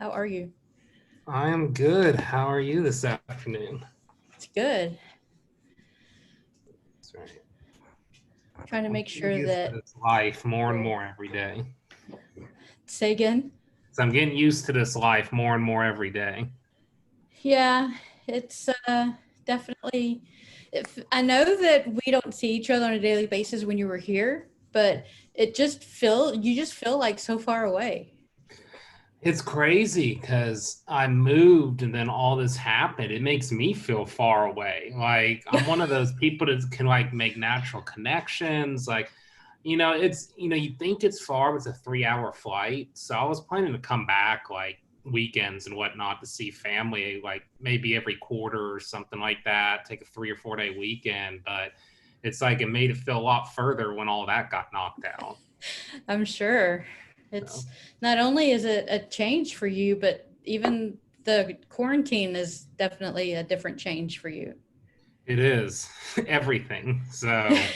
How are you? I am good. How are you this afternoon? It's good. That's right. Trying to I'm make getting sure used to that this life more and you'll more every day. say again. So I'm getting used to this life more and more every day. Yeah, it's definitely. If I know that we don't see each other on a daily basis when you were here, but you just feel like so far away. It's crazy because I moved and then all this happened. It makes me feel far away. Like I'm one of those people that can like make natural connections. You think it's far, but it's a 3 hour flight. So I was planning to come back like weekends and whatnot to see family, like maybe every quarter or something like that, take a 3 or 4 day weekend. But it's like it made it feel a lot further when all that got knocked out. I'm sure So it's not only is it a change for you, but even the quarantine is definitely a different change for you. it is everything. So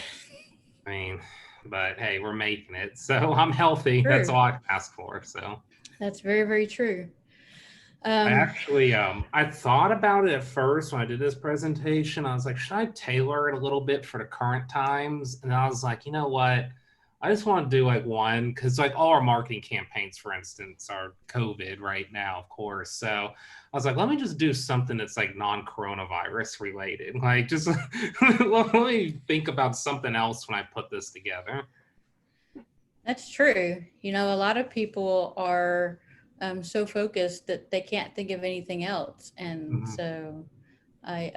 I mean, but hey, we're making it. So I'm healthy. That's True. all I can ask for. So That's very, very true. I Um, actually I thought about it at first when I did this presentation. I was like, should I tailor it a little bit for the current times? And I was like, you know what? I just want to do like one because like all our marketing campaigns, for instance, are COVID right now, of course. So I was like, let me just do something that's like non-coronavirus related. Like just let me think about something else when I put this together. That's true. You know, a lot of people are so focused that they can't think of anything else. And Mhm. so I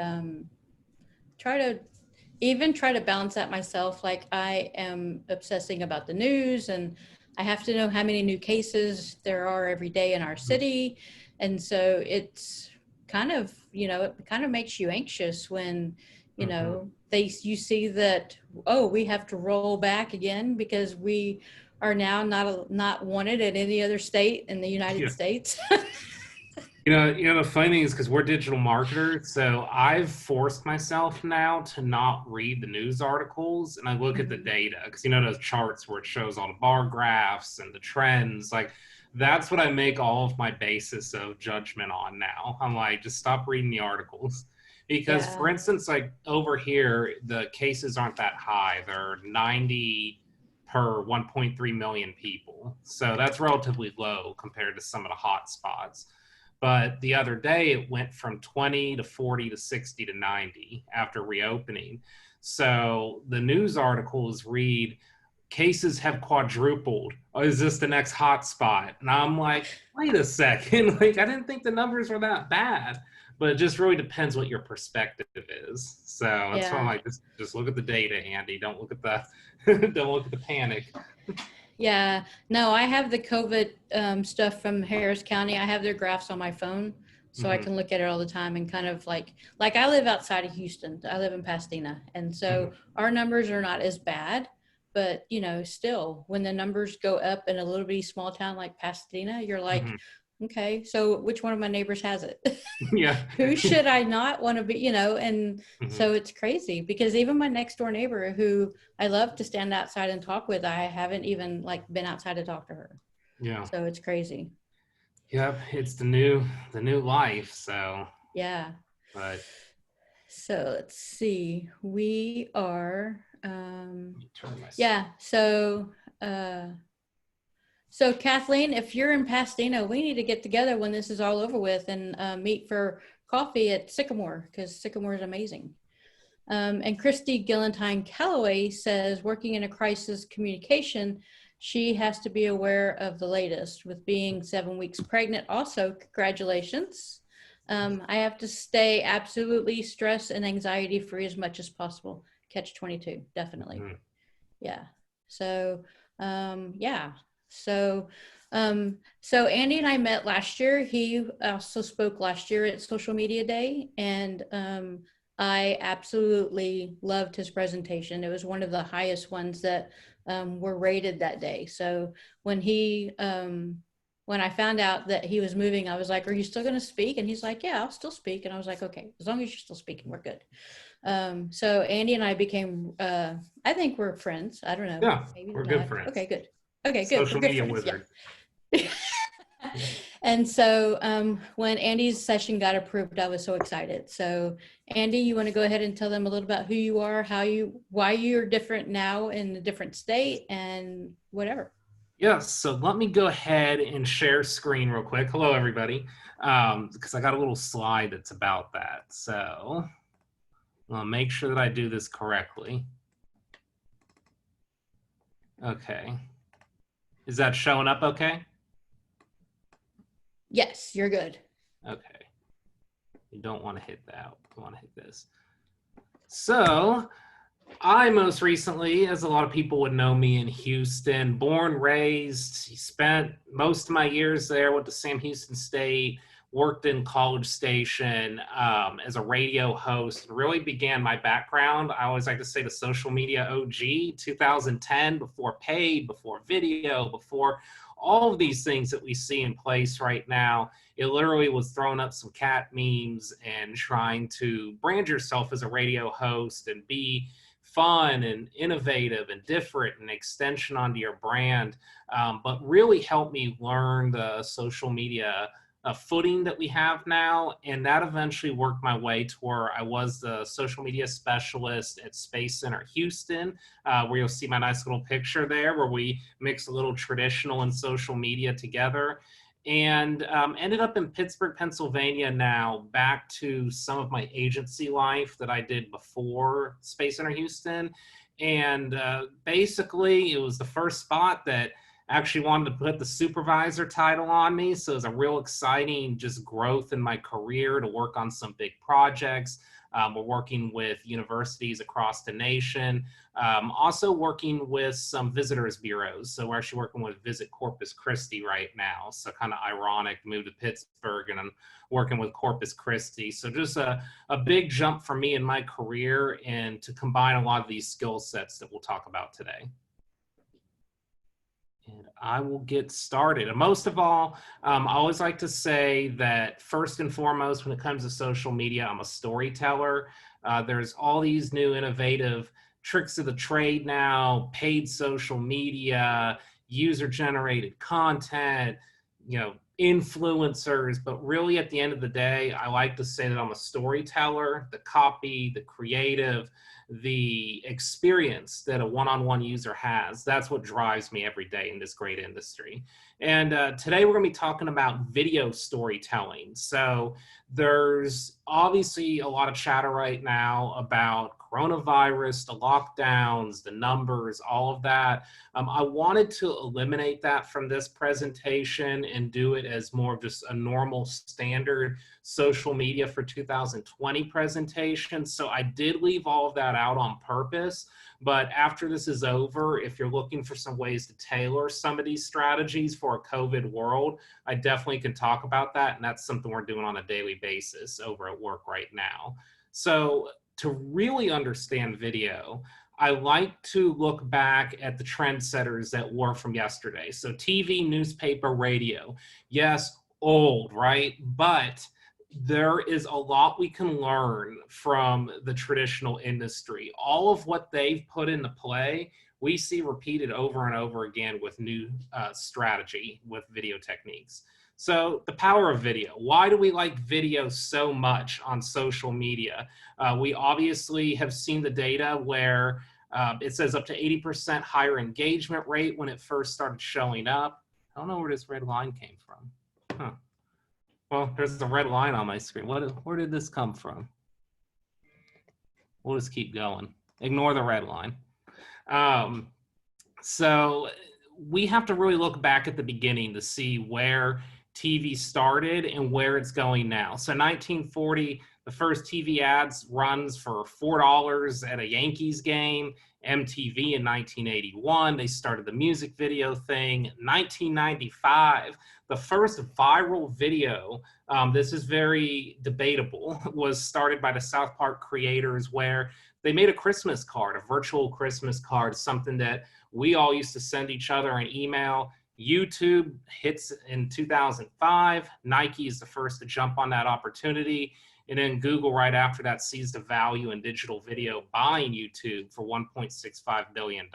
try to even try to balance that myself. Like I am obsessing about the news and I have to know how many new cases there are every day in our city. And so it's kind of, it kind of makes you anxious when, Mhm. you see that, oh, we have to roll back again because we are now not wanted in any other state in the United Yeah. States. The funny thing is because we're digital marketers, so I've forced myself now to not read the news articles and I look at the Mhm. data because those charts where it shows all the bar graphs and the trends. Like that's what I make all of my basis of judgment on now. I'm like, just stop reading the articles. Because, for Yeah. instance, like over here, the cases aren't that high. They're 90 per 1.3 million people. So that's relatively low compared to some of the hot spots. But the other day, it went from 20 to 40 to 60 to 90 after reopening. So the news articles read, cases have quadrupled. Oh, is this the next hot spot? And I'm like, wait a second. Like, I didn't think the numbers were that bad. But it just really depends what your perspective is. So that's why I'm Yeah. like, just look at the data, Andy. Don't look at the don't look at the panic. Yeah, no, I have the COVID stuff from Harris County. I have their graphs on my phone, so I Mm-hmm, can look at it all the time and kind of like I live outside of Houston. I live in Pasadena, and mm-hmm, so our numbers are not as bad. But still, when the numbers go up in a little bitty small town like Pasadena, you're like, mm-hmm. okay, so which one of my neighbors has it? Yeah. Who should I not want to be? And Mm-hmm. so it's crazy because even my next door neighbor who I love to stand outside and talk with, I haven't even like been outside to talk to her. Yeah. So it's crazy. Yep, it's the new life. So, Yeah. but So let's see. We are let me turn my screen. yeah, uh so Kathleen, if you're in Pasadena, we need to get together when this is all over with and meet for coffee at Sycamore because Sycamore is amazing. And Christy Gillentine Calloway says, working in a crisis communication, she has to be aware of the latest. With being 7 weeks pregnant, also, congratulations. I have to stay absolutely stress and anxiety free as much as possible. Catch 22, definitely. Mhm. Yeah. So, yeah. So, so Andy and I met last year. He also spoke last year at Social Media Day, and I absolutely loved his presentation. It was one of the highest ones that were rated that day. So when I found out that he was moving, I was like, "Are you still going to speak?" And he's like, "Yeah, I'll still speak." And I was like, "Okay, as long as you're still speaking, we're good." So Andy and I became, I think we're friends. I don't know, Yeah, maybe we're good not. friends. Okay, good. Okay, good. We're Social good media friends. wizard. Yeah. Yeah. And so when Andy's session got approved, I was so excited. So Andy, you want to go ahead and tell them a little about who you are, why you're different now in a different state and whatever. Yes, so let me go ahead and share screen real quick. Hello, everybody, because I got a little slide that's about that. So I'll make sure that I do this correctly. Okay. Is that showing up okay? Yes, you're good. Okay. You don't want to hit that. You want to hit this. So I most recently, as a lot of people would know me in Houston, born, raised, spent most of my years there, went to Sam Houston State, worked in College Station as a radio host, really began my background. I always like to say the social media OG, 2010, before paid, before video, before all of these things that we see in place right now. It literally was throwing up some cat memes and trying to brand yourself as a radio host and be fun and innovative and different and extension onto your brand, but really helped me learn the social media footing that we have now. And that eventually worked my way to where I was the social media specialist at Space Center Houston, where you'll see my nice little picture there, where we mix a little traditional and social media together. And ended up in Pittsburgh, Pennsylvania now, back to some of my agency life that I did before Space Center Houston. And basically, it was the first spot that actually wanted to put the supervisor title on me. So it was a real exciting just growth in my career to work on some big projects. We're working with universities across the nation, also working with some visitors bureaus. So we're actually working with Visit Corpus Christi right now. So kind of ironic, moved to Pittsburgh and I'm working with Corpus Christi. So just a big jump for me in my career and to combine a lot of these skill sets that we'll talk about today. And I will get started. And most of all, I always like to say that first and foremost, when it comes to social media, I'm a storyteller. There's all these new innovative tricks of the trade now, paid social media, user-generated content, influencers. But really, at the end of the day, I like to say that I'm a storyteller, the copy, the creative, the experience that a one-on-one user has. That's what drives me every day in this great industry. And today we're going to be talking about video storytelling. So there's obviously a lot of chatter right now about coronavirus, the lockdowns, the numbers, all of that. I wanted to eliminate that from this presentation and do it as more of just a normal standard social media for 2020 presentation. So I did leave all of that out on purpose. But after this is over, if you're looking for some ways to tailor some of these strategies for a COVID world, I definitely can talk about that. And that's something we're doing on a daily basis over at work right now. So to really understand video, I like to look back at the trendsetters that were from yesterday. So TV, newspaper, radio. Yes, old, right? But there is a lot we can learn from the traditional industry. All of what they've put into play, we see repeated over and over again with new strategy with video techniques. So the power of video. Why do we like video so much on social media? We obviously have seen the data where it says up to 80% higher engagement rate when it first started showing up. I don't know where this red line came from. Huh. Well, there's a red line on my screen. Where did this come from? We'll just keep going. Ignore the red line. So we have to really look back at the beginning to see where TV started and where it's going now. So 1940, the first TV ads runs for $4 at a Yankees game. MTV in 1981, they started the music video thing. 1995, the first viral video, this is very debatable, was started by the South Park creators where they made a Christmas card, a virtual Christmas card, something that we all used to send each other an email. YouTube hits in 2005. Nike is the first to jump on that opportunity. And then Google right after that sees the value in digital video, buying YouTube for $1.65 billion.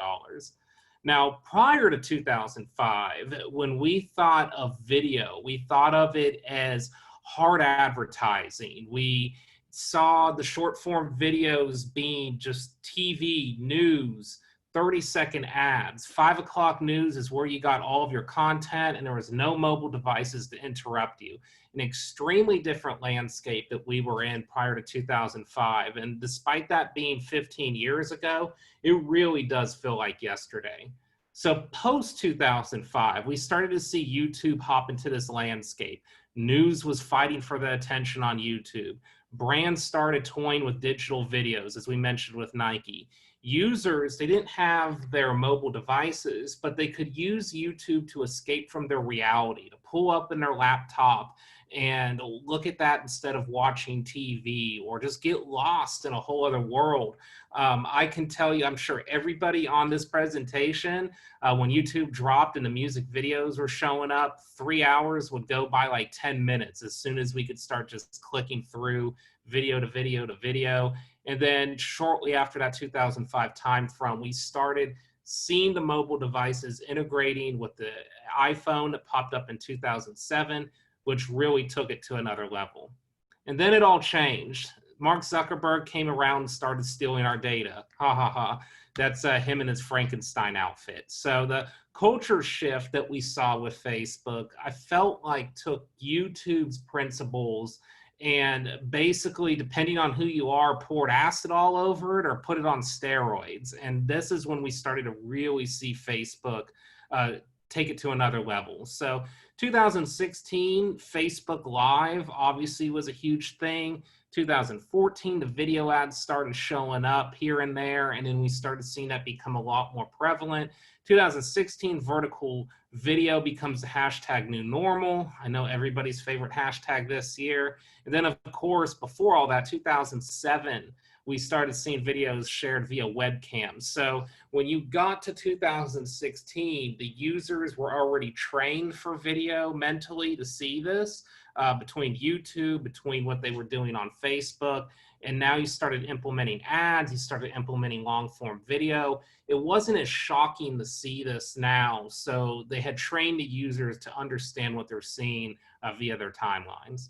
Now, prior to 2005, when we thought of video, we thought of it as hard advertising. We saw the short form videos being just TV, news, 30-second ads. 5 o'clock news is where you got all of your content, and there was no mobile devices to interrupt you. An extremely different landscape that we were in prior to 2005. And despite that being 15 years ago, it really does feel like yesterday. So post 2005, we started to see YouTube hop into this landscape. News was fighting for the attention on YouTube. Brands started toying with digital videos, as we mentioned with Nike. Users, they didn't have their mobile devices, but they could use YouTube to escape from their reality, to pull up in their laptop and look at that instead of watching TV, or just get lost in a whole other world. I can tell you, I'm sure everybody on this presentation, when YouTube dropped and the music videos were showing up, 3 hours would go by like 10 minutes as soon as we could start just clicking through video to video to video. And then shortly after that 2005 time frame, we started seeing the mobile devices integrating with the iPhone that popped up in 2007, which really took it to another level. And then it all changed. Mark Zuckerberg came around and started stealing our data. Ha ha ha. That's him in his Frankenstein outfit. So the culture shift that we saw with Facebook, I felt like took YouTube's principles and basically, depending on who you are, poured acid all over it or put it on steroids. And this is when we started to really see Facebook take it to another level. So 2016, Facebook Live obviously was a huge thing. 2014, the video ads started showing up here and there, and then we started seeing that become a lot more prevalent. 2016, vertical video becomes the hashtag new normal. I know everybody's favorite hashtag this year. And then, of course, before all that, 2007, we started seeing videos shared via webcams. So when you got to 2016, the users were already trained for video mentally to see this, between YouTube, between what they were doing on Facebook. And now you started implementing ads, you started implementing long form video. It wasn't as shocking to see this now. So they had trained the users to understand what they're seeing via their timelines.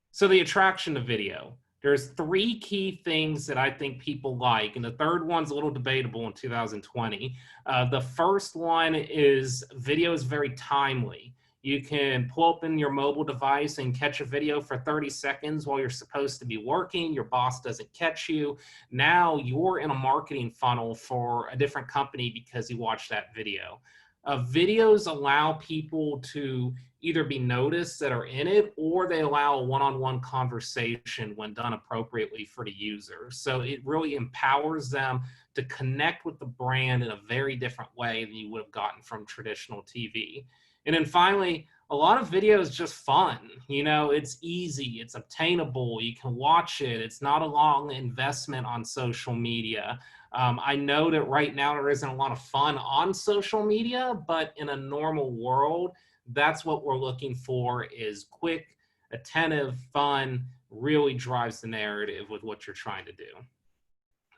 So the attraction to video. There's 3 key things that I think people like, and the third one's a little debatable in 2020. The first one is video is very timely. You can pull up in your mobile device and catch a video for 30 seconds while you're supposed to be working. Your boss doesn't catch you. Now you're in a marketing funnel for a different company because you watched that video. Videos allow people to either be noticed that are in it, or they allow a one-on-one conversation when done appropriately for the user. So it really empowers them to connect with the brand in a very different way than you would have gotten from traditional TV. And then finally, a lot of video is just fun. You know, it's easy, it's obtainable, you can watch it. It's not a long investment on social media. I know that right now there isn't a lot of fun on social media, but in a normal world, that's what we're looking for, is quick, attentive, fun, really drives the narrative with what you're trying to do.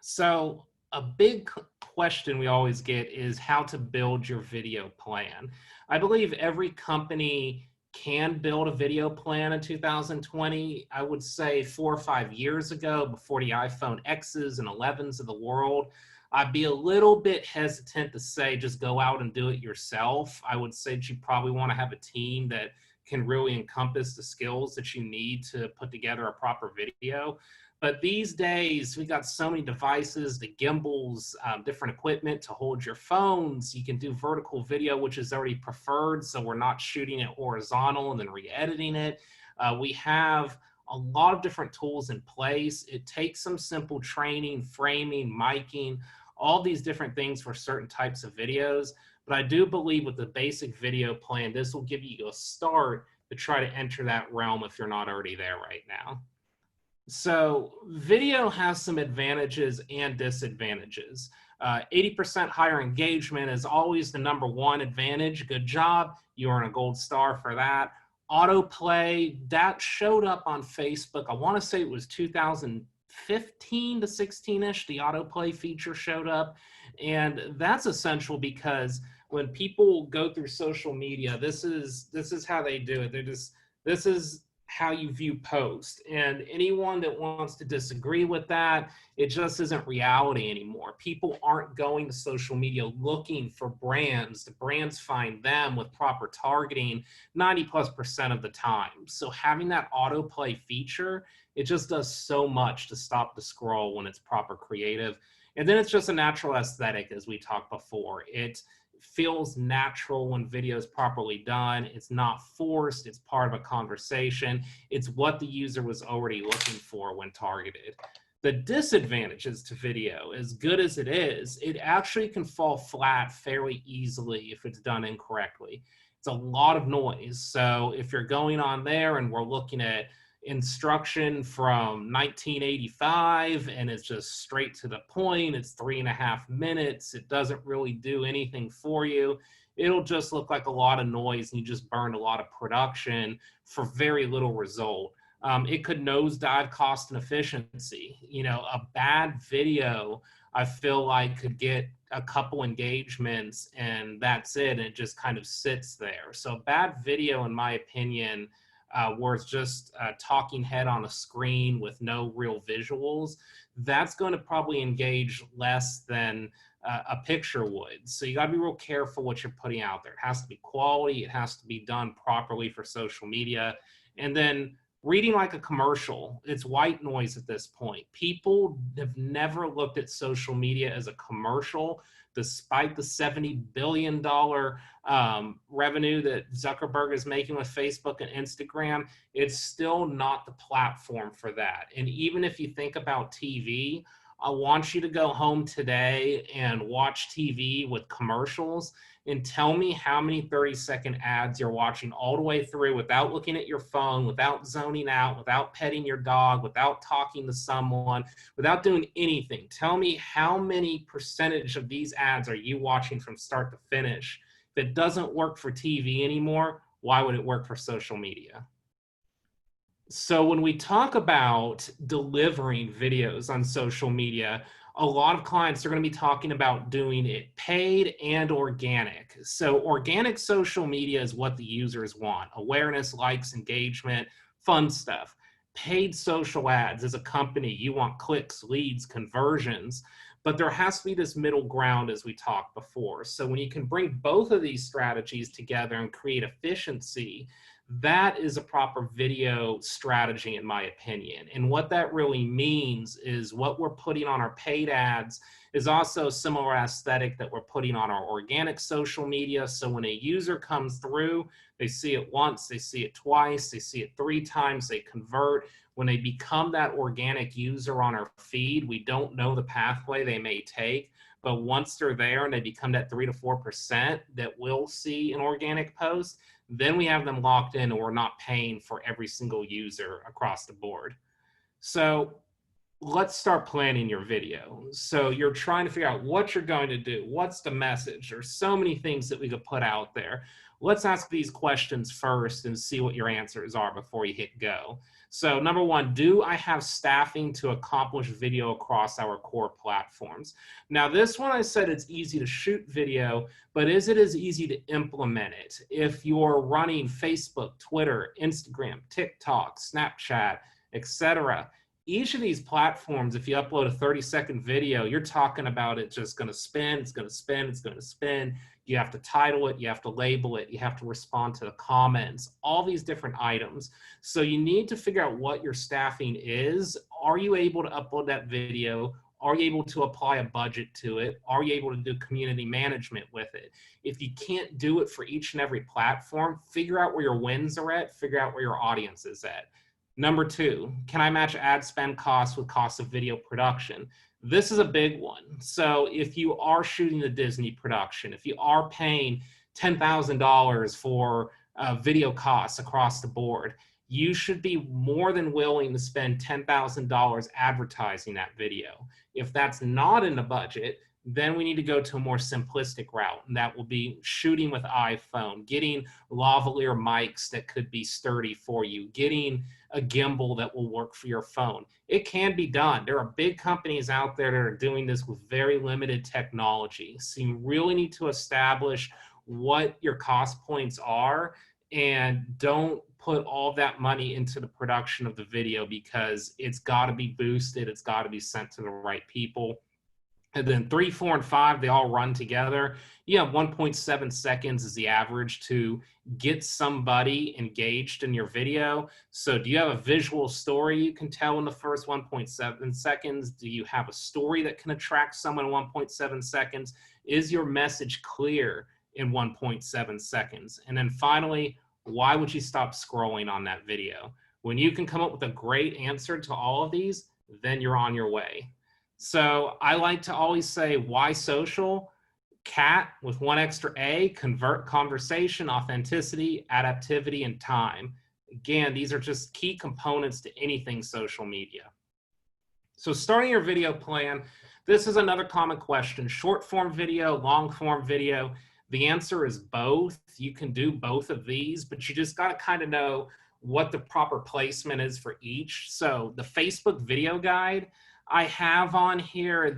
So a big question we always get is how to build your video plan. I believe every company can build a video plan in 2020. I would say 4 or 5 years ago, before the iPhone X's and 11s of the world, I'd be a little bit hesitant to say just go out and do it yourself. I would say that you probably want to have a team that can really encompass the skills that you need to put together a proper video. But these days, we got so many devices, the gimbals, different equipment to hold your phones. You can do vertical video, which is already preferred, so we're not shooting it horizontal and then re-editing it. We have a lot of different tools in place. It takes some simple training, framing, miking, all these different things for certain types of videos. But I do believe with the basic video plan, this will give you a start to try to enter that realm if you're not already there right now. So video has some advantages and disadvantages. 80% higher engagement is always the #1 advantage. Good job. You earn a gold star for that. Autoplay, that showed up on Facebook. I want to say it was 2015 15 to 16ish, the autoplay feature showed up. And that's essential because when people go through social media, this is how they do it. This is how you view posts. And anyone that wants to disagree with that, it just isn't reality anymore. People aren't going to social media looking for brands. The brands find them with proper targeting 90+% of the time. So having that autoplay feature, it just does so much to stop the scroll when it's proper creative. And then it's just a natural aesthetic, as we talked before. It feels natural when video is properly done. It's not forced. It's part of a conversation. It's what the user was already looking for when targeted. The disadvantages to video, as good as it is, it actually can fall flat fairly easily if it's done incorrectly. It's a lot of noise. So if you're going on there and we're looking at instruction from 1985 and it's just straight to the point, it's 3.5 minutes, it doesn't really do anything for you, it'll just look like a lot of noise and you just burned a lot of production for very little result. It could nosedive cost and efficiency. You know, a bad video, I feel like, could get a couple engagements and that's it, and it just kind of sits there. So bad video, in my opinion, where it's just a talking head on a screen with no real visuals, that's going to probably engage less than a picture would. So you got to be real careful what you're putting out there. It has to be quality. It has to be done properly for social media. And then reading like a commercial, it's white noise at this point. People have never looked at social media as a commercial, despite the $70 billion revenue that Zuckerberg is making with Facebook and Instagram. It's still not the platform for that. And even if you think about TV, I want you to go home today and watch TV with commercials and tell me how many 30-second ads you're watching all the way through without looking at your phone, without zoning out, without petting your dog, without talking to someone, without doing anything. Tell me how many percentage of these ads are you watching from start to finish. If it doesn't work for TV anymore, why would it work for social media? So when we talk about delivering videos on social media, a lot of clients are going to be talking about doing it paid and organic. So organic social media is what the users want: awareness, likes, engagement, fun stuff. Paid social ads, as a company, you want clicks, leads, conversions, but there has to be this middle ground, as we talked before. So when you can bring both of these strategies together and create efficiency, that is a proper video strategy, in my opinion. And what that really means is what we're putting on our paid ads is also a similar aesthetic that we're putting on our organic social media. So when a user comes through, they see it once, they see it twice, they see it 3 times, they convert. When they become that organic user on our feed, we don't know the pathway they may take. But once they're there and they become that 3 to 4% that will see an organic post, then we have them locked in and we're not paying for every single user across the board. So let's start planning your video. So you're trying to figure out what you're going to do. What's the message? There's so many things that we could put out there. Let's ask these questions first and see what your answers are before you hit go. So number one, do I have staffing to accomplish video across our core platforms? Now this one, I said it's easy to shoot video, but is it as easy to implement it? If you're running Facebook, Twitter, Instagram, TikTok, Snapchat, etc., each of these platforms, if you upload a 30-second video, you're talking about it just going to spin, it's going to spin, it's going to spin. You have to title it, you have to label it, you have to respond to the comments, all these different items. So you need to figure out what your staffing is. Are you able to upload that video? Are you able to apply a budget to it? Are you able to do community management with it? If you can't do it for each and every platform, figure out where your wins are at, figure out where your audience is at. Number two, can I match ad spend costs with costs of video production? This is a big one. So if you are shooting a Disney production, if you are paying $10,000 for video costs across the board, you should be more than willing to spend $10,000 advertising that video. If that's not in the budget, then we need to go to a more simplistic route, and that will be shooting with iPhone, getting lavalier mics that could be sturdy for you, getting a gimbal that will work for your phone. It can be done. There are big companies out there that are doing this with very limited technology. So you really need to establish what your cost points are, and don't put all that money into the production of the video, because it's got to be boosted. It's got to be sent to the right people. And then 3, 4, and 5, they all run together. You have 1.7 seconds is the average to get somebody engaged in your video. So do you have a visual story you can tell in the first 1.7 seconds? Do you have a story that can attract someone in 1.7 seconds? Is your message clear in 1.7 seconds? And then finally, why would you stop scrolling on that video? When you can come up with a great answer to all of these, then you're on your way. So I like to always say, why social? CAT with one extra A, convert, conversation, authenticity, adaptivity, and time. Again, these are just key components to anything social media. So starting your video plan, this is another common question. Short form video, long form video. The answer is both. You can do both of these, but you just got to kind of know what the proper placement is for each. So the Facebook video guide I have on here,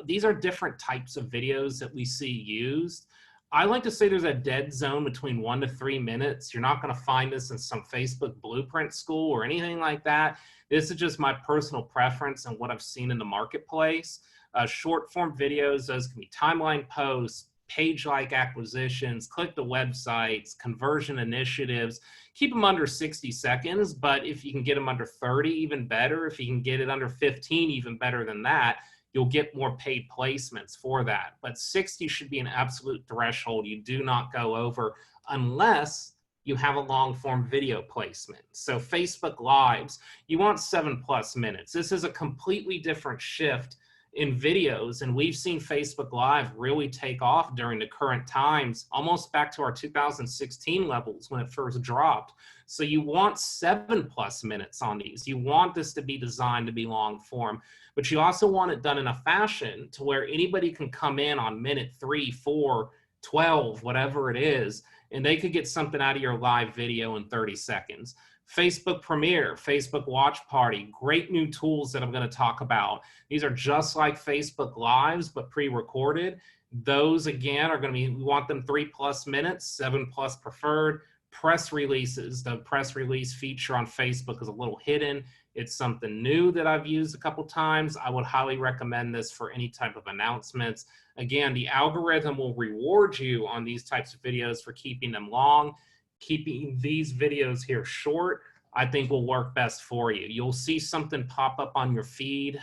these are different types of videos that we see used. I like to say there's a dead zone between 1 to 3 minutes. You're not going to find this in some Facebook blueprint school or anything like that. This is just my personal preference and what I've seen in the marketplace. Short form videos, those can be timeline posts, page-like acquisitions, click the websites, conversion initiatives. Keep them under 60 seconds, but if you can get them under 30, even better. If you can get it under 15, even better than that. You'll get more paid placements for that. But 60 should be an absolute threshold you do not go over unless you have a long form video placement. So Facebook Lives, you want 7+ minutes. This is a completely different shift in videos, and we've seen Facebook Live really take off during the current times, almost back to our 2016 levels when it first dropped. So you want 7+ minutes on these. You want this to be designed to be long form, but you also want it done in a fashion to where anybody can come in on minute 3, 4, 12, whatever it is, and they could get something out of your live video in 30 seconds. Facebook Premiere, Facebook Watch Party, great new tools that I'm going to talk about. These are just like Facebook Lives, but pre-recorded. Those, again, are going to be, we want them 3+ minutes, 7+ preferred. Press releases, the press release feature on Facebook is a little hidden. It's something new that I've used a couple times. I would highly recommend this for any type of announcements. Again, the algorithm will reward you on these types of videos for keeping them long. Keeping these videos here short, I think will work best for you. You'll see something pop up on your feed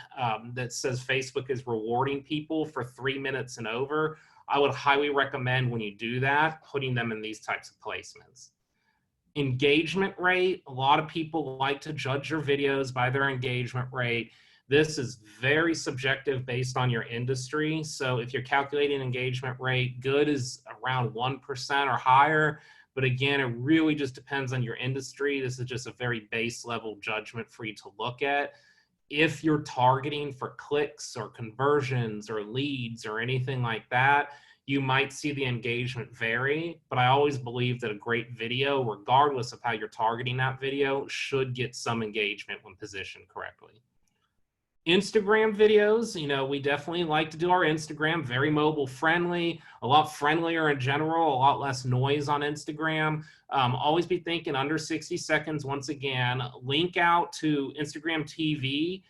that says Facebook is rewarding people for 3 minutes and over. I would highly recommend when you do that, putting them in these types of placements. Engagement rate, a lot of people like to judge your videos by their engagement rate. This is very subjective based on your industry. So if you're calculating engagement rate, good is around 1% or higher. But again, it really just depends on your industry. This is just a very base level judgment for you to look at. If you're targeting for clicks or conversions or leads or anything like that, you might see the engagement vary. But I always believe that a great video, regardless of how you're targeting that video, should get some engagement when positioned correctly. Instagram videos, you know, we definitely like to do our Instagram, very mobile friendly, a lot friendlier in general, a lot less noise on Instagram. Always be thinking under 60 seconds. Once again, link out to Instagram TV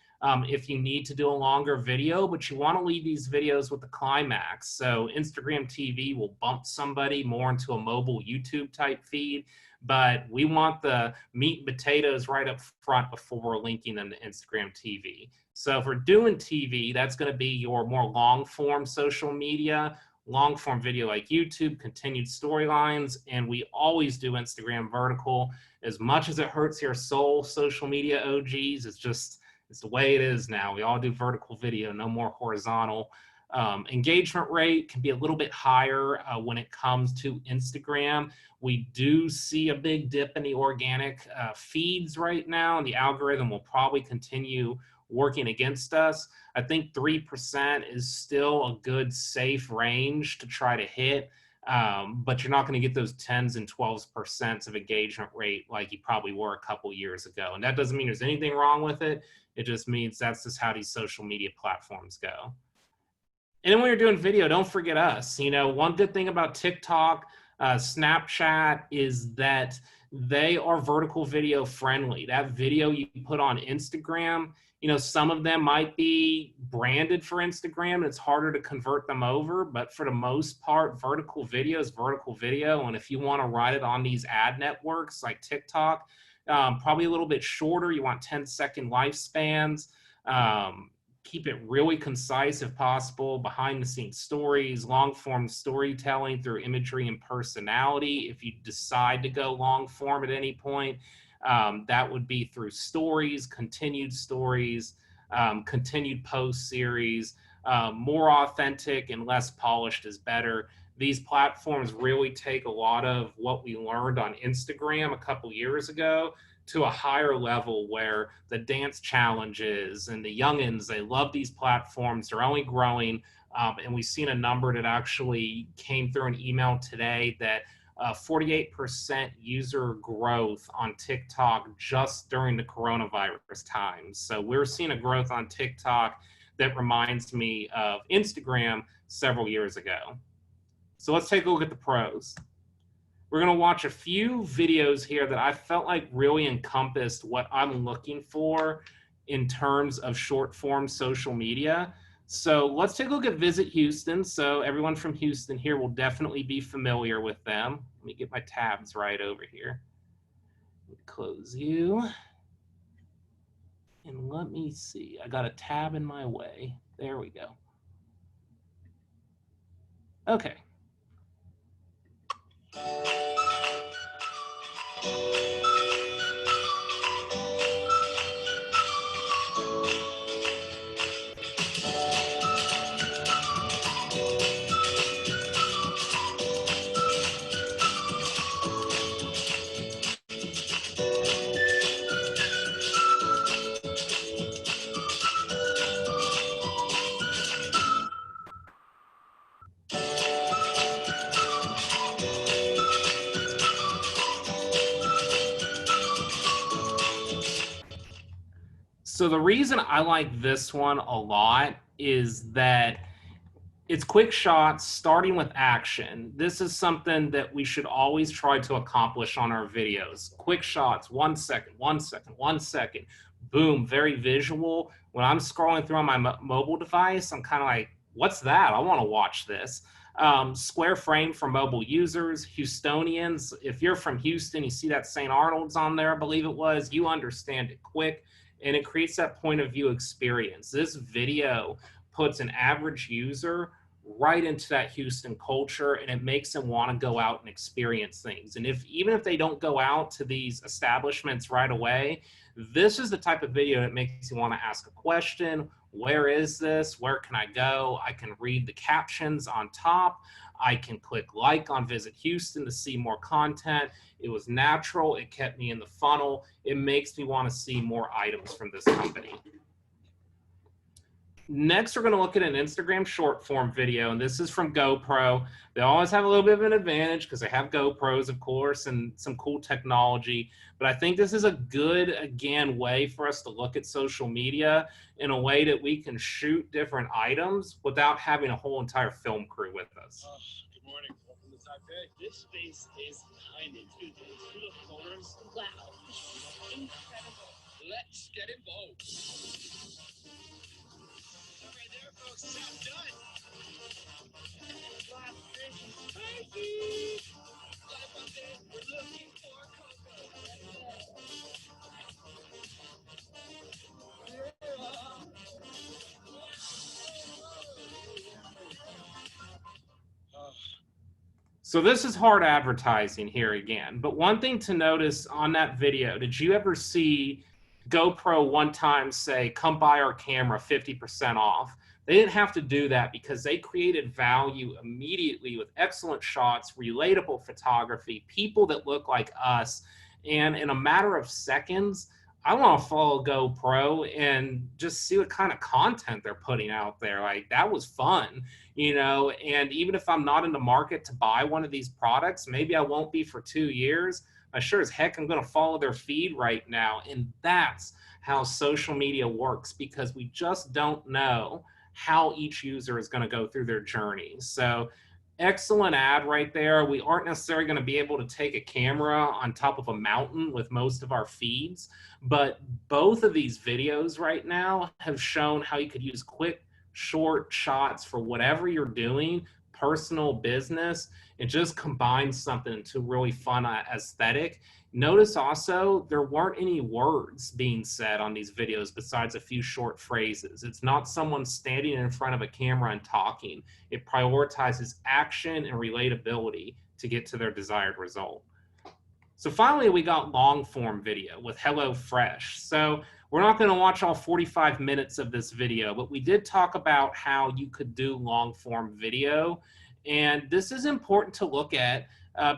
if you need to do a longer video, but you want to leave these videos with the climax. So Instagram TV will bump somebody more into a mobile YouTube type feed, but we want the meat and potatoes right up front before we're linking them to Instagram TV. So if we're doing TV, that's going to be your more long form social media, long form video like YouTube, continued storylines, and we always do Instagram vertical. As much as it hurts your soul, social media OGs, it's the way it is now. We all do vertical video, no more horizontal. Engagement rate can be a little bit higher when it comes to Instagram. We do see a big dip in the organic feeds right now, and the algorithm will probably continue working against us. I think 3% is still a good safe range to try to hit. But you're not going to get those 10s and 12% of engagement rate like you probably were a couple years ago. And that doesn't mean there's anything wrong with it. It just means that's just how these social media platforms go. And then when you're doing video, don't forget us. You know, one good thing about TikTok, Snapchat is that they are vertical video friendly. That video you put on Instagram, you know, some of them might be branded for Instagram and it's harder to convert them over, but for the most part, vertical video is vertical video. And if you want to run it on these ad networks like TikTok, probably a little bit shorter, you want 10-second lifespans. Keep it really concise if possible, behind the scenes stories, long form storytelling through imagery and personality. If you decide to go long form at any point, that would be through stories, continued post series. More authentic and less polished is better. These platforms really take a lot of what we learned on Instagram a couple years ago to a higher level, where the dance challenges and the youngins, they love these platforms. They're only growing. And we've seen a number that actually came through an email today that 48% user growth on TikTok just during the coronavirus times. So we're seeing a growth on TikTok that reminds me of Instagram several years ago. So let's take a look at the pros. We're going to watch a few videos here that I felt like really encompassed what I'm looking for in terms of short form social media. So let's take a look at Visit Houston. So everyone from Houston here will definitely be familiar with them. Let me get my tabs right over here. Close you. And let me see. I got a tab in my way. There we go. Okay. So the reason I like this one a lot is that it's quick shots starting with action. This is something that we should always try to accomplish on our videos. Quick shots, 1 second, 1 second, 1 second, boom, very visual. When I'm scrolling through on my mobile device, I'm kind of like, what's that? I want to watch this. Square frame for mobile users, Houstonians. If you're from Houston, you see that St. Arnold's on there, I believe it was, you understand it quick. And it creates that point of view experience. This video puts an average user right into that Houston culture, and it makes them want to go out and experience things. And even if they don't go out to these establishments right away, this is the type of video that makes you want to ask a question. Where is this? Where can I go? I can read the captions on top. I can click like on Visit Houston to see more content. It was natural. It kept me in the funnel. It makes me want to see more items from this company. Next, we're going to look at an Instagram short form video, and this is from GoPro. They always have a little bit of an advantage because they have GoPros, of course, and some cool technology. But I think this is a good, again, way for us to look at social media in a way that we can shoot different items without having a whole entire film crew with us. Good morning. Welcome to Taipei. This space is tiny. 2 days full of colors. Wow, this is incredible. Let's get involved. All right, there, folks. Job done. Wow, this is Crazy. We're looking for Coco. So this is hard advertising here again, but one thing to notice on that video, did you ever see GoPro one time say, come buy our camera 50% off? They didn't have to do that because they created value immediately with excellent shots, relatable photography, people that look like us. And in a matter of seconds, I want to follow GoPro and just see what kind of content they're putting out there. Like, that was fun, you know. And even if I'm not in the market to buy one of these products, maybe I won't be for 2 years. I sure as heck I'm going to follow their feed right now. And that's how social media works, because we just don't know how each user is going to go through their journey. So excellent ad right there. We aren't necessarily going to be able to take a camera on top of a mountain with most of our feeds, but both of these videos right now have shown how you could use quick, short shots for whatever you're doing, personal, business, and just combine something into really fun aesthetic. Notice also there weren't any words being said on these videos besides a few short phrases. It's not someone standing in front of a camera and talking. It prioritizes action and relatability to get to their desired result. So finally, we got long form video with HelloFresh. So we're not going to watch all 45 minutes of this video, but we did talk about how you could do long form video. And this is important to look at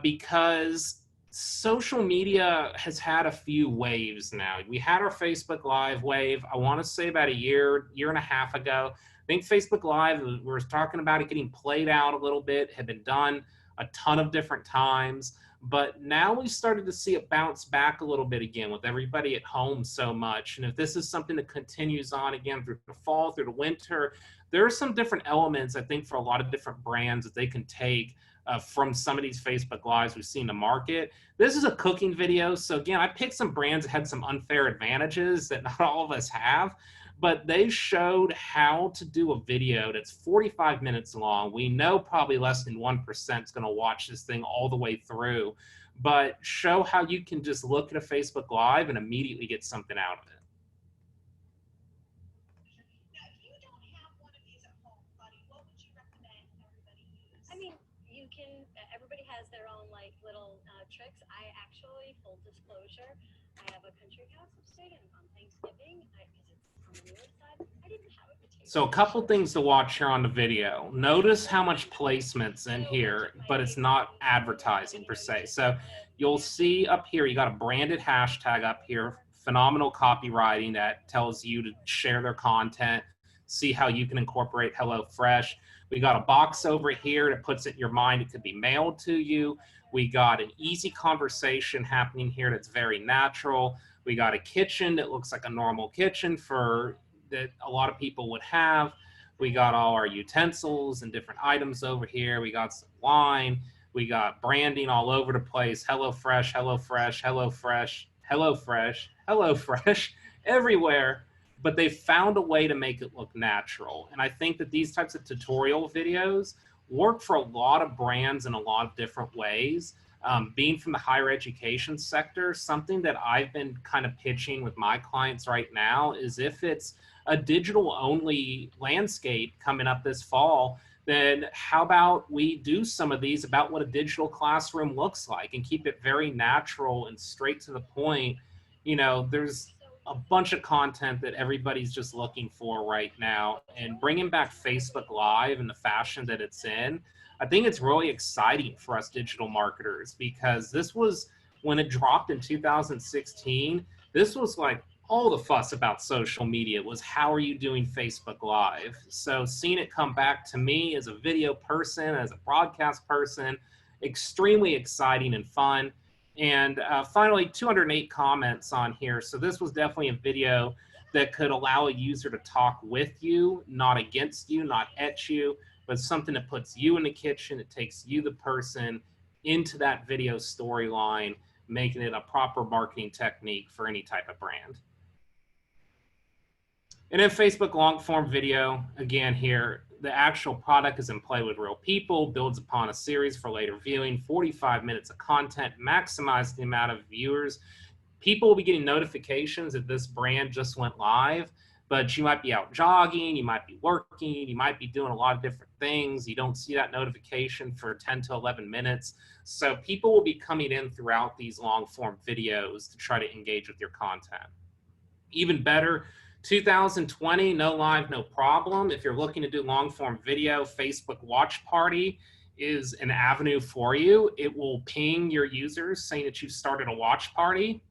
because social media has had a few waves now. We had our Facebook Live wave, I want to say about a year and a half ago. I think Facebook Live, we were talking about it getting played out a little bit, had been done a ton of different times. But now we started to see it bounce back a little bit again with everybody at home so much. And if this is something that continues on again through the fall, through the winter, there are some different elements, I think, for a lot of different brands that they can take from some of these Facebook Lives we've seen in the market. This is a cooking video. So again, I picked some brands that had some unfair advantages that not all of us have, but they showed how to do a video that's 45 minutes long. We know probably less than 1% is going to watch this thing all the way through, but show how you can just look at a Facebook Live and immediately get something out of it. Now, if you don't have one of these at home, buddy, what would you recommend everybody use? I mean, you can, everybody has their own like little tricks. I actually, full disclosure, I have a country house upstate, and on Thanksgiving, because it's on the newer side, I didn't have a potato. So a couple things to watch here on the video. Notice how much placement's in here, but it's not advertising per se. So you'll see up here, you got a branded hashtag up here, phenomenal copywriting that tells you to share their content, see how you can incorporate HelloFresh. We got a box over here that puts it in your mind, it could be mailed to you. We got an easy conversation happening here that's very natural. We got a kitchen that looks like a normal kitchen that a lot of people would have. We got all our utensils and different items over here. We got some wine. We got branding all over the place. HelloFresh, HelloFresh, HelloFresh, HelloFresh, HelloFresh, everywhere. But they found a way to make it look natural. And I think that these types of tutorial videos work for a lot of brands in a lot of different ways. Being from the higher education sector, something that I've been kind of pitching with my clients right now is if it's a digital only landscape coming up this fall, then how about we do some of these about what a digital classroom looks like and keep it very natural and straight to the point. You know, there's a bunch of content that everybody's just looking for right now, and bringing back Facebook Live and the fashion that it's in, I think it's really exciting for us digital marketers, because this was when it dropped in 2016, this was like all the fuss about social media was how are you doing Facebook Live? So seeing it come back to me as a video person, as a broadcast person, extremely exciting and fun. And finally, 208 comments on here. So this was definitely a video that could allow a user to talk with you, not against you, not at you, but something that puts you in the kitchen. It takes you, the person, into that video storyline, making it a proper marketing technique for any type of brand. And then Facebook long form video, again here, the actual product is in play with real people, builds upon a series for later viewing, 45 minutes of content, maximize the amount of viewers. People will be getting notifications that this brand just went live, but you might be out jogging, you might be working, you might be doing a lot of different things. You don't see that notification for 10 to 11 minutes. So people will be coming in throughout these long form videos to try to engage with your content. Even better, 2020, no live, no problem. If you're looking to do long form video, Facebook Watch Party is an avenue for you. It will ping your users saying that you've started a watch party.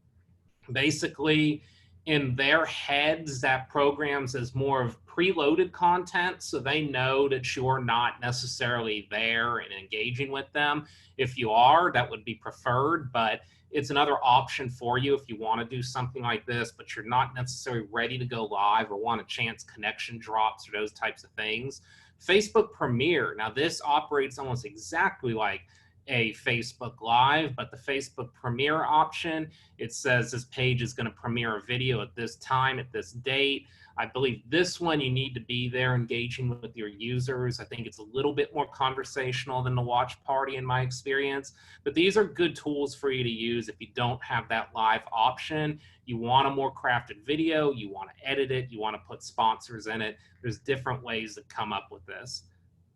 Basically, in their heads, that programs as more of preloaded content, so they know that you're not necessarily there and engaging with them. If you are, that would be preferred, but it's another option for you if you want to do something like this, but you're not necessarily ready to go live or want a chance connection drops or those types of things. Facebook Premiere, now this operates almost exactly like a Facebook Live, but the Facebook Premiere option, it says this page is going to premiere a video at this time, at this date. I believe this one you need to be there engaging with your users. I think it's a little bit more conversational than the watch party in my experience, but these are good tools for you to use if you don't have that live option. You want a more crafted video, you want to edit it, you want to put sponsors in it. There's different ways to come up with this.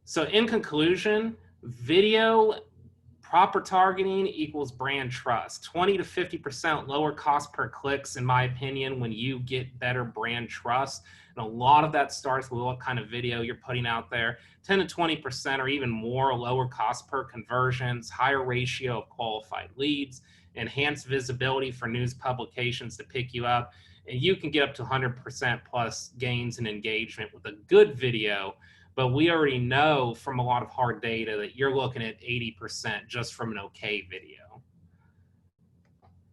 So in conclusion, video proper targeting equals brand trust. 20 to 50% lower cost per clicks, in my opinion, when you get better brand trust. And a lot of that starts with what kind of video you're putting out there. 10 to 20% or even more lower cost per conversions, higher ratio of qualified leads, enhanced visibility for news publications to pick you up. And you can get up to 100% plus gains in engagement with a good video. But we already know from a lot of hard data that you're looking at 80% just from an okay video.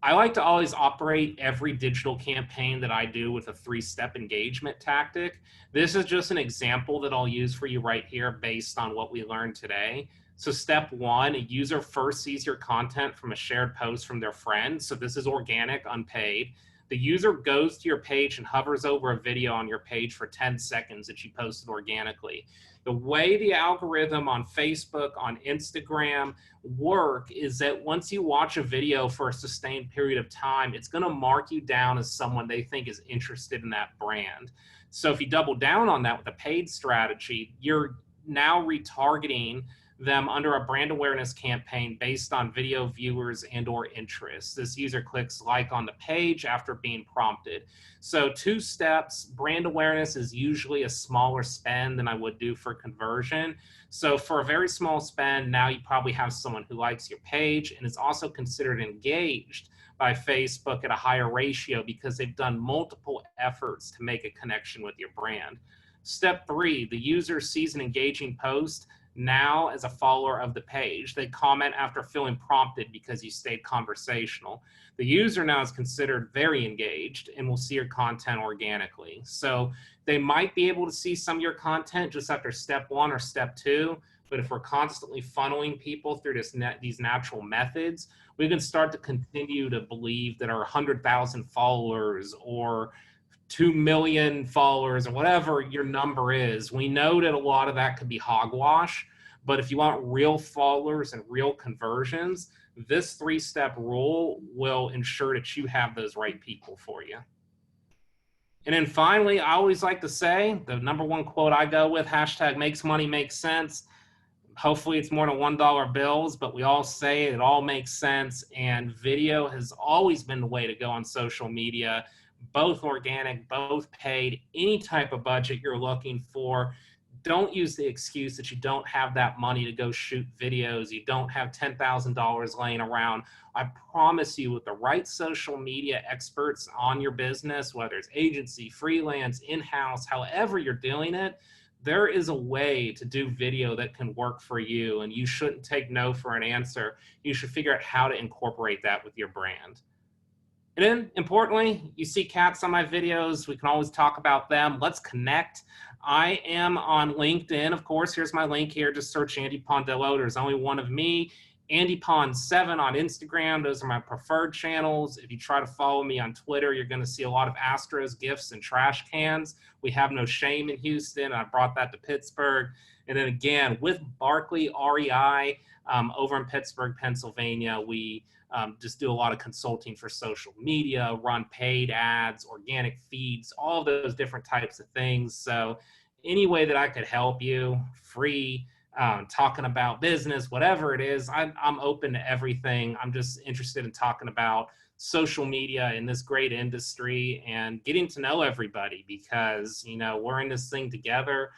I like to always operate every digital campaign that I do with a 3-step engagement tactic. This is just an example that I'll use for you right here based on what we learned today. So step 1, a user first sees your content from a shared post from their friend. So this is organic, unpaid. The user goes to your page and hovers over a video on your page for 10 seconds that you posted organically. The way the algorithm on Facebook, on Instagram work is that once you watch a video for a sustained period of time, it's going to mark you down as someone they think is interested in that brand. So if you double down on that with a paid strategy, you're now retargeting them under a brand awareness campaign based on video viewers and or interests. This user clicks like on the page after being prompted. So 2 steps, brand awareness is usually a smaller spend than I would do for conversion. So for a very small spend, now you probably have someone who likes your page and is also considered engaged by Facebook at a higher ratio because they've done multiple efforts to make a connection with your brand. Step 3, the user sees an engaging post now as a follower of the page. They comment after feeling prompted because you stayed conversational. The user now is considered very engaged and will see your content organically. So they might be able to see some of your content just after step 1 or step 2, but if we're constantly funneling people through these natural methods, we can start to continue to believe that our 100,000 followers or 2 million followers or whatever your number is. We know that a lot of that could be hogwash, but if you want real followers and real conversions, this 3-step rule will ensure that you have those right people for you. And then finally, I always like to say, the #1 quote I go with, hashtag makes money makes sense. Hopefully it's more than $1 bills, but we all say it all makes sense. And video has always been the way to go on social media, both organic, both paid, any type of budget you're looking for. Don't use the excuse that you don't have that money to go shoot videos. You don't have $10,000 laying around. I promise you, with the right social media experts on your business, whether it's agency, freelance, in-house, however you're doing it, there is a way to do video that can work for you, and you shouldn't take no for an answer. You should figure out how to incorporate that with your brand. And then, importantly, you see cats on my videos. We can always talk about them. Let's connect. I am on LinkedIn. Of course, here's my link here. Just search Andy Pondillo. There's only one of me. Andy Pond 7 on Instagram. Those are my preferred channels. If you try to follow me on Twitter, you're going to see a lot of Astros gifts and trash cans. We have no shame in Houston. I brought that to Pittsburgh. And then again, with Barkley REI over in Pittsburgh, Pennsylvania, we just do a lot of consulting for social media, run paid ads, organic feeds, all of those different types of things. So any way that I could help you, free, talking about business, whatever it is, I'm open to everything. I'm just interested in talking about social media in this great industry and getting to know everybody, because, you know, we're in this thing together.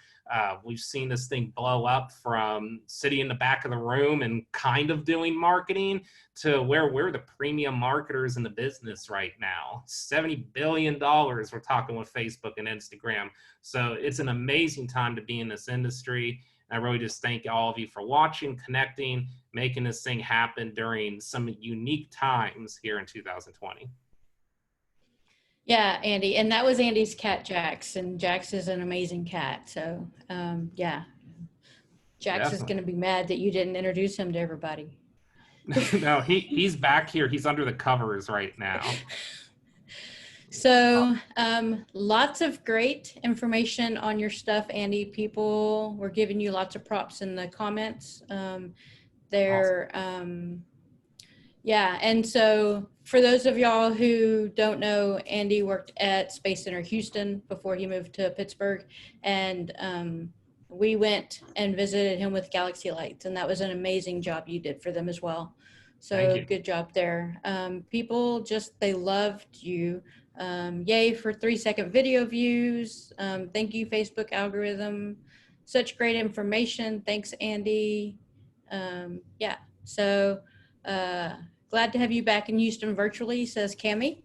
We've seen this thing blow up from sitting in the back of the room and kind of doing marketing to where we're the premium marketers in the business right now. $70 billion we're talking with Facebook and Instagram. So it's an amazing time to be in this industry. I really just thank all of you for watching, connecting, making this thing happen during some unique times here in 2020. Yeah, Andy. And that was Andy's cat, Jax. And Jax is an amazing cat. So, yeah, Jax is going to be mad that you didn't introduce him to everybody. No, he's back here. He's under the covers right now. So lots of great information on your stuff, Andy. People were giving you lots of props in the comments. Yeah. And so for those of y'all who don't know, Andy worked at Space Center Houston before he moved to Pittsburgh. And we went and visited him with Galaxy Lights, and that was an amazing job you did for them as well. So good job there. People just, they loved you. Yay for 3-second video views. Thank you, Facebook algorithm. Such great information. Thanks, Andy. Yeah, so glad to have you back in Houston virtually, says Cami.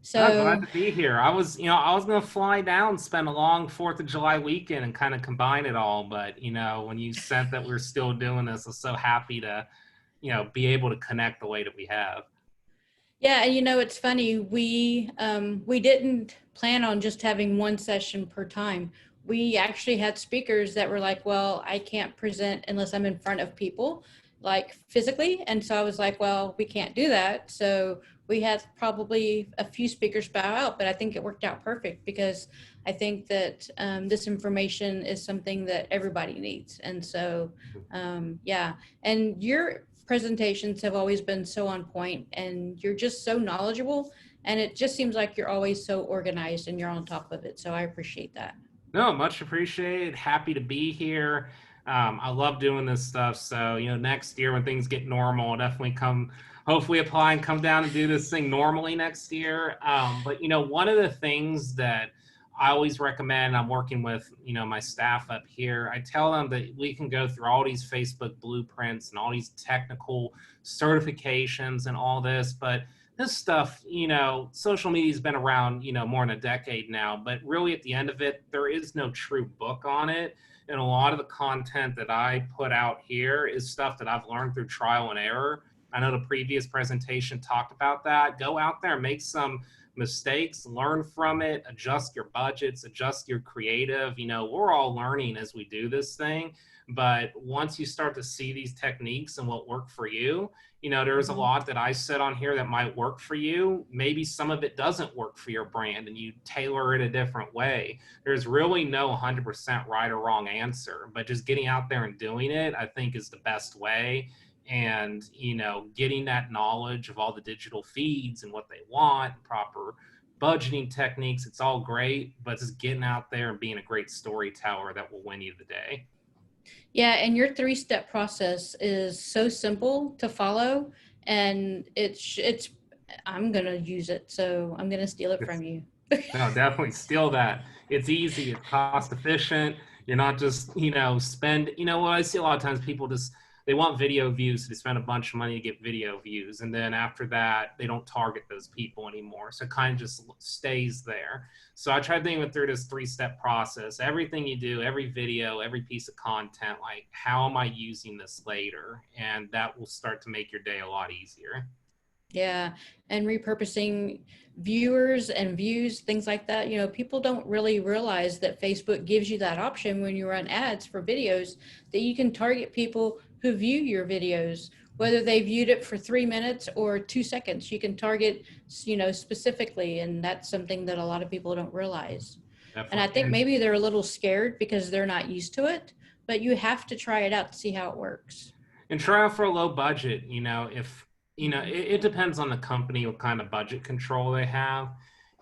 So I'm glad to be here. I was going to fly down, spend a long 4th of July weekend and kind of combine it all. But, you know, when you said that we're still doing this, I'm so happy to, you know, be able to connect the way that we have. Yeah, and you know, it's funny, we didn't plan on just having one session per time. We actually had speakers that were like, well, I can't present unless I'm in front of people, like physically. And so I was like, well, we can't do that. So we had probably a few speakers bow out, but I think it worked out perfect because I think that this information is something that everybody needs. And so, yeah, and your presentations have always been so on point, and you're just so knowledgeable, and it just seems like you're always so organized and you're on top of it. So I appreciate that. No, much appreciated. Happy to be here. I love doing this stuff. So, you know, next year when things get normal, I'll definitely hopefully apply and come down and do this thing normally next year. But, you know, one of the things that I always recommend, I'm working with, you know, my staff up here, I tell them that we can go through all these Facebook blueprints and all these technical certifications and all this, but this stuff, you know, social media's been around, you know, more than a decade now, but really at the end of it, there is no true book on it. And a lot of the content that I put out here is stuff that I've learned through trial and error. I know the previous presentation talked about that. Go out there and make some mistakes, learn from it, adjust your budgets, adjust your creative. You know, we're all learning as we do this thing. But once you start to see these techniques and what worked for you, you know, there's a lot that I said on here that might work for you. Maybe some of it doesn't work for your brand and you tailor it a different way. There's really no 100% right or wrong answer, but just getting out there and doing it, I think, is the best way. And, you know, getting that knowledge of all the digital feeds and what they want, proper budgeting techniques, it's all great, but just getting out there and being a great storyteller that will win you the day. Yeah, and your 3-step process is so simple to follow, and it's I'm going to use it, so I'm going to steal it from you. No, definitely steal that. It's easy, it's cost efficient. You're not just, you know, you know what I see a lot of times, people just, they want video views, so they spend a bunch of money to get video views. And then after that, they don't target those people anymore. So it kind of just stays there. So I tried thinking through this 3-step process. Everything you do, every video, every piece of content, like, how am I using this later? And that will start to make your day a lot easier. Yeah, and repurposing viewers and views, things like that. You know, people don't really realize that Facebook gives you that option when you run ads for videos, that you can target people who view your videos, whether they viewed it for 3 minutes or 2 seconds. You can target, you know, specifically, and that's something that a lot of people don't realize. Definitely. And I think maybe they're a little scared because they're not used to it, but you have to try it out to see how it works. And try out for a low budget. You know, if, you know, it depends on the company, what kind of budget control they have,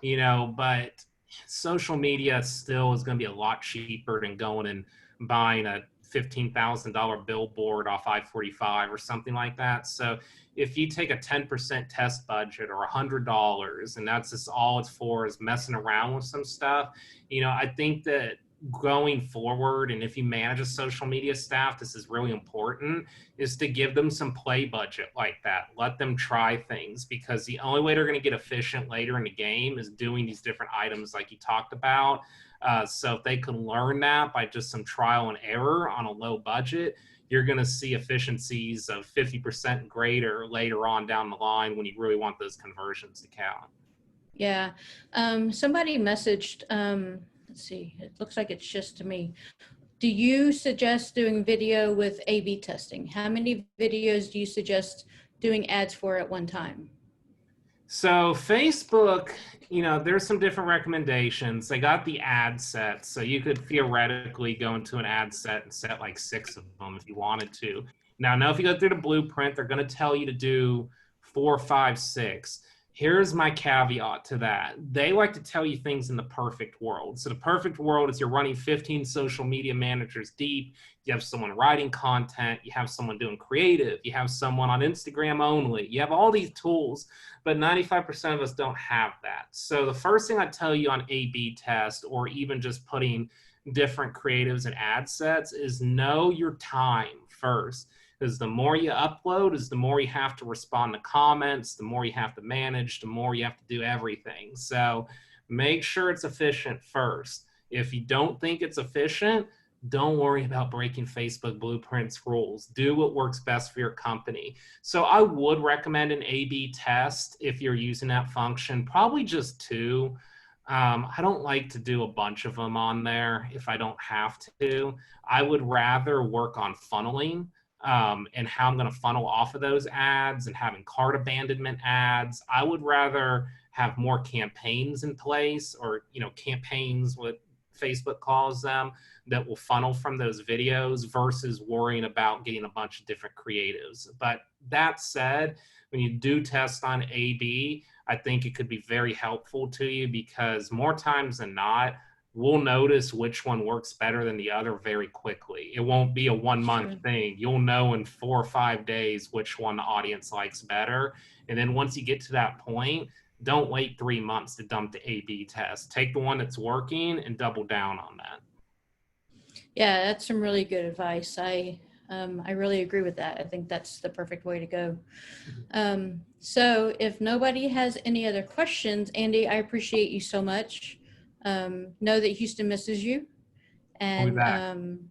you know, but social media still is going to be a lot cheaper than going and buying a $15,000 billboard off I-45 or something like that. So if you take a 10% test budget or $100 and that's just all it's for is messing around with some stuff, I think that going forward, and if you manage a social media staff, this is really important, is to give them some play budget like that. Let them try things, because the only way they're going to get efficient later in the game is doing these different items like you talked about. So if they can learn that by just some trial and error on a low budget, you're going to see efficiencies of 50% greater later on down the line when you really want those conversions to count. Yeah. Somebody messaged, let's see, it looks like it's just to me. Do you suggest doing video with A/B testing? How many videos do you suggest doing ads for at one time? So Facebook, there's some different recommendations. They got the ad set, so you could theoretically go into an ad set and set like 6 of them if you wanted to. Now if you go through the blueprint, they're going to tell you to do 4, 5, 6. Here's my caveat to that. They like to tell you things in the perfect world. So the perfect world is you're running 15 social media managers deep. You have someone writing content. You have someone doing creative. You have someone on Instagram only. You have all these tools, but 95% of us don't have that. So the first thing I tell you on A/B test, or even just putting different creatives and ad sets, is know your time first. Because the more you upload is the more you have to respond to comments, the more you have to manage, the more you have to do everything. So make sure it's efficient first. If you don't think it's efficient, don't worry about breaking Facebook Blueprint's rules. Do what works best for your company. So I would recommend an A/B test if you're using that function, probably just 2. I don't like to do a bunch of them on there if I don't have to. I would rather work on funneling. And how I'm going to funnel off of those ads and having cart abandonment ads. I would rather have more campaigns in place, or, campaigns, what Facebook calls them, that will funnel from those videos versus worrying about getting a bunch of different creatives. But that said, when you do test on A/B, I think it could be very helpful to you, because more times than not, we'll notice which one works better than the other very quickly. It won't be a 1-month thing. You'll know in 4 or 5 days which one the audience likes better. And then once you get to that point, don't wait 3 months to dump the A/B test. Take the one that's working and double down on that. Yeah, that's some really good advice. I really agree with that. I think that's the perfect way to go. So if nobody has any other questions, Andy, I appreciate you so much. Know that Houston misses you. I'll be back. And